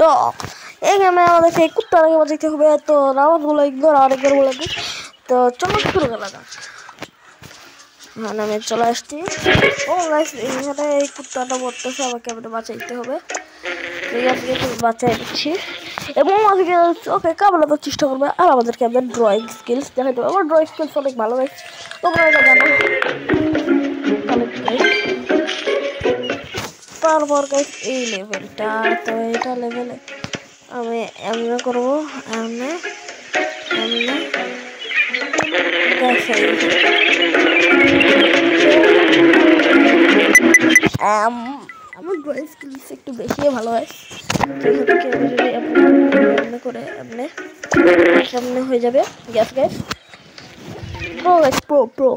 Dog এই গেমে আমাদেরকে কুত্তাটাকে বাঁচাইতে হবে। তো রাউন্ড গুলো একবার আরেকবার বলে দিই। তো চলো শুরু করা যাক। হ্যাঁ আমি চলে আসছি। ও গাইস এখানে এই কুত্তাটা মরতেছে, আমাকে আমাদের বাঁচাইতে হবে। ঠিক আছে বাঁচাই দিচ্ছি এবং আমাদেরকে ওকে কামড়ানোর চেষ্টা করবে। আর আমাদেরকে আমাদের ড্রয়িং স্কিলস দেখাতে হবে। আমার ড্রয়িং স্কিলস অনেক ভালো গাইস, তোমরা এটা জানো। তারপর গাইস এই লেভেলটা, তো এটা লেভেলে আমি এমনি করবো, এমনি এমনি আমার ড্রয়িং স্কিলস একটু বেশি ভালো হয়। তো এখান থেকে আমি যদি এমনি করে এমনি সামনে হয়ে যাবে। Gas gas pro guys, pro pro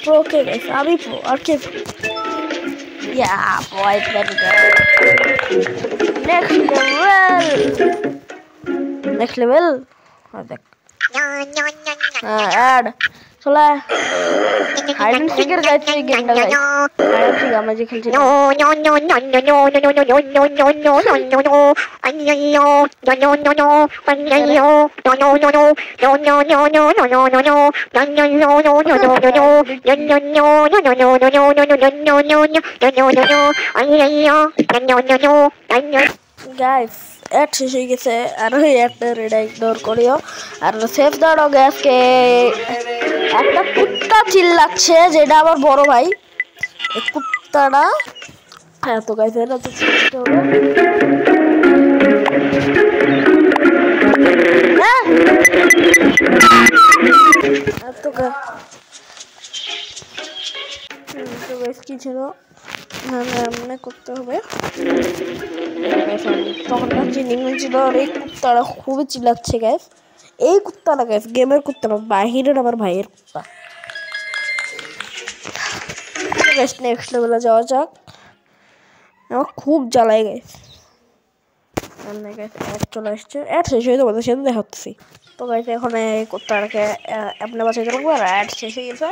pro কে গাইস, আমি প্রো আর কে pro. Yeah, boy, it's very good. Next level. Next level. দেখ অ্যাড চলে হাইড এন্ড সিকের গাইছে এই গেমটা গাইস। হাইড এন্ড সিক আমরা যে খেলছি গাইস। এড শেষ হয়ে গেছে আর ওই একটা রেডা ইগনোর করিও। আর সেফ দ্য ডগ আজকে একটা কুত্তা চিল্লাচ্ছে, যেটা আমার বড় ভাই। এই কুত্তাটা এত গাইস এটা তো এত গাইস কি ছিল এমনি করতে হবে। তখন চিনিং ছিল আর এই কুত্তাটা খুবই চিল্লাচ্ছে গ্যাস। এই কুত্তাটা গ্যাস গেমের কুত্তা না, বাহিরের আমার ভাইয়ের কুত্তা। নেক্সট লেভেলে যাওয়া যাক। আমার খুব জ্বালাই গেছে। চলে আসছে অ্যাড শেষ হয়ে তোমাদের সাথে দেখা হচ্ছি। তো গাইছে এখন এই কুত্তাটাকে এমনি বাঁচাইতে পারবো। আর অ্যাড শেষ হয়ে গেছে।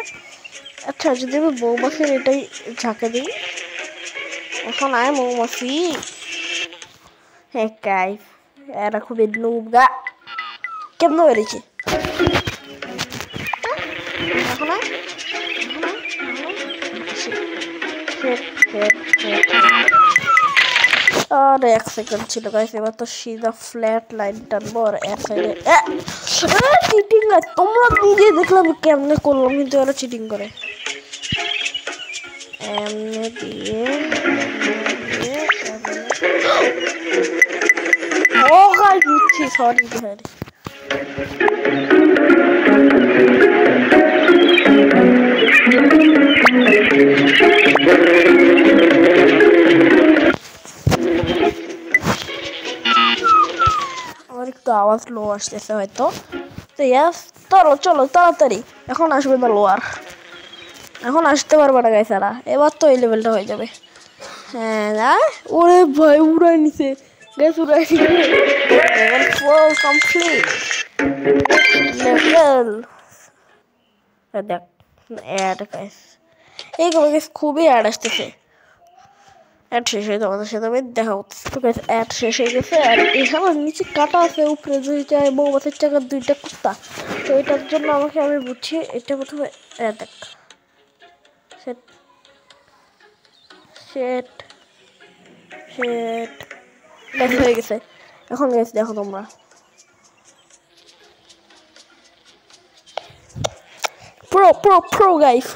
আচ্ছা যদি আমি মৌমাছির এটাই ঝাঁকে দিই, এখন আয় মৌমাছি। হ্যাঁ গাইস এরা খুবই নুবগা, কেমন বেরিয়েছে এখন আর 1 সেকেন্ড ছিল গাইস। এবার তো সিধা ফ্ল্যাট লাইন টানবো আর এক সাইডে চিটিং গাইস। তোমরা নিজে দেখলাম কেমনে করলাম, কিন্তু ওরা চিটিং করে। এমনি দিয়ে ও গাইস বুঝছি, সরি সরি। আমার একটু আওয়াজ লো আসতেছে হয়তো। তো ইয়াস চলো চলো তাড়াতাড়ি, এখন আসবে না লোয়ার, এখন আসতে পারবে না গাইস এরা। এবার তো এই লেভেলটা হয়ে যাবে। হ্যাঁ না ওরে ভাই উড়াই নিছে গাইস, উড়াই নিছে। Level 4 complete. লেভেল দেখ অ্যাড গাইস, এই গাইস খুবই অ্যাড আসতেছে। অ্যাড শেষ হয়ে তোমাদের সাথে আমি দেখা হচ্ছে। তো গাইস অ্যাড শেষ হয়ে গেছে। আর এখানে নিচে কাটা আছে, উপরে দুইটা মৌমাছির চাকার দুইটা কুত্তা। তো এটার জন্য আমাকে আমি বুঝছি এটা প্রথমে দেখ সেট সেট সেট গাইস হয়ে গেছে। এখন গাইস দেখো তোমরা প্রো প্রো প্রো গাইস।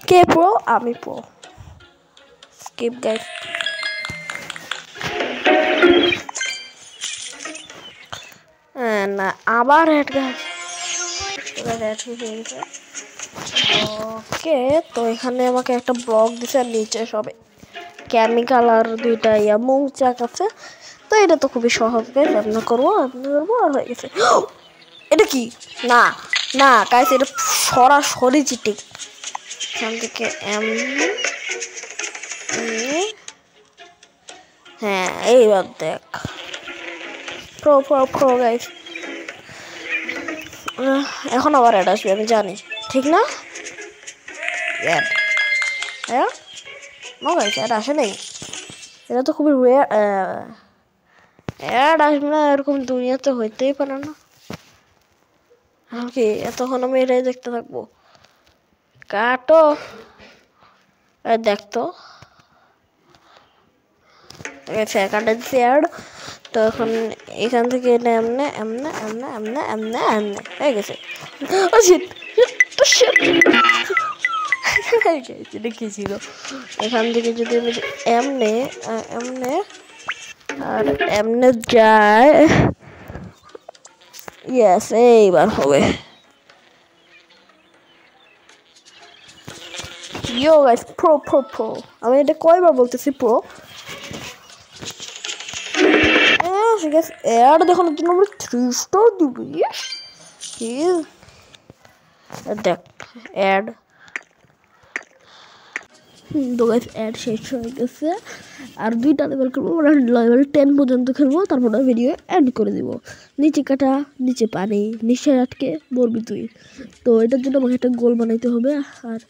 কে প্রো? আমি প্রো। Skip guys. না আবার হেড গাইস। ওকে তো এখানে আমাকে একটা ব্লক দিছে আর নিচে সবে কেমিক্যাল আর দুইটা মৌচাক আছে। তো এটা তো খুবই সহজ গাইস, আপনি করবো আর হয়ে গেছে। এটা কি? না না গাইস এটা সরাসরি চিটিং। এখান থেকে হ্যাঁ এইবার দেখ প্রো প্রো প্রো গাইস। এখন আবার অ্যাড আসবে আমি জানি, ঠিক না? অ্যাড নো গাইস অ্যাড আসে নাই। এটা তো খুবই রেয়ার। অ্যাড আসবে না এরকম দুনিয়াতে হইতেই পারে না। কি এতক্ষণ আমি এটাই দেখতে থাকবো? কাটো দেখতো কাটা দিচ্ছি অ্যাড। তো এখন এখান থেকে এটা এমনে এমনে এমনে এমনে এমনে এমনে হয়ে গেছে। এটা কি ছিল? এখান থেকে যদি আমি এমনে এমনে আর এমনে যায়, ইয়েস এইবার হবে। ইয়ো গাইস, প্রো প্রো প্রো। আমি এটা কয়বার বলতেছি প্রো। ঠিক আছে, অ্যাড দেখানোর জন্য আমরা 3 স্টার দিব। দেখ অ্যাড। তো গাইস অ্যাড শেষ হয়ে গেছে। আর 2টা লেভেল খেলবো, আমরা লেভেল 10 পর্যন্ত খেলবো, তারপরে ভিডিও এন্ড করে দিব। নিচে কাটা, নিচে পানি, নিচে আটকে মরবি তুই। তো এটার জন্য আমাকে একটা গোল বানাইতে হবে, আর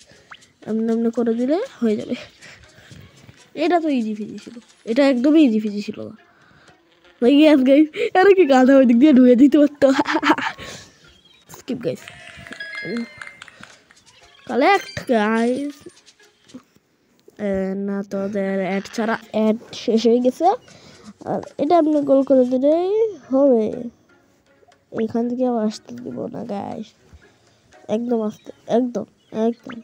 এমনি এমনি করে দিলে হয়ে যাবে। এটা তো ইজি ফিজি ছিল, এটা একদমই ইজি ফিজি ছিল না। ইয়েস গাইস, আরে কি গাধা ওই দিক দিয়ে ঢুকে দিতে পারতো। Skip guys, collect guys. না তো ওদের অ্যাড ছাড়া অ্যাড শেষ হয়ে গেছে। আর এটা আপনি গোল করে দিলেই হবে। এখান থেকে আবার আসতে দিব না গাইস, একদম আসতে, একদম একদম।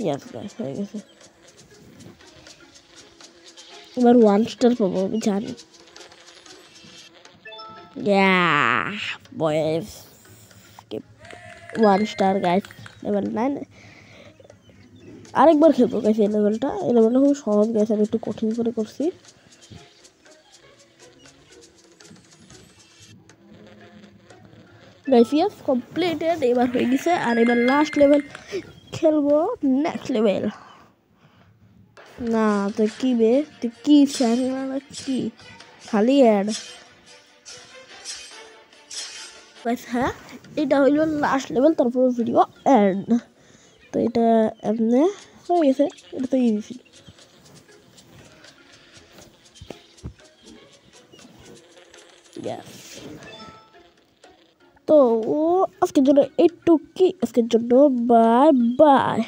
ইয়েস গাইস হয়ে গেছে। এবার 1 স্টার পাবো আমি জানি। বয়েস 1 স্টার গাইস, লেভেল 9। আরেকবার খেলবো গাইস এই লেভেলটা। এই লেভেলটা খুব সহজ গাইস, আমি একটু কঠিন করে করছি। গাইস ইয়েস কমপ্লিটেড, এবার হয়ে গেছে। আর এবার লাস্ট লেভেল খেলবো, নেক্সট লেভেল। না তো কি বে, তুই কি চ্যানেল কি খালি অ্যাড? হ্যাঁ এটা হইল লাস্ট লেভেল, তারপর ভিডিও এন্ড। তো এটা এমনি হয়ে গেছে, এটা তো ইজি ছিল। তো আজকের জন্য একটু কি, আজকের জন্য বাই বাই।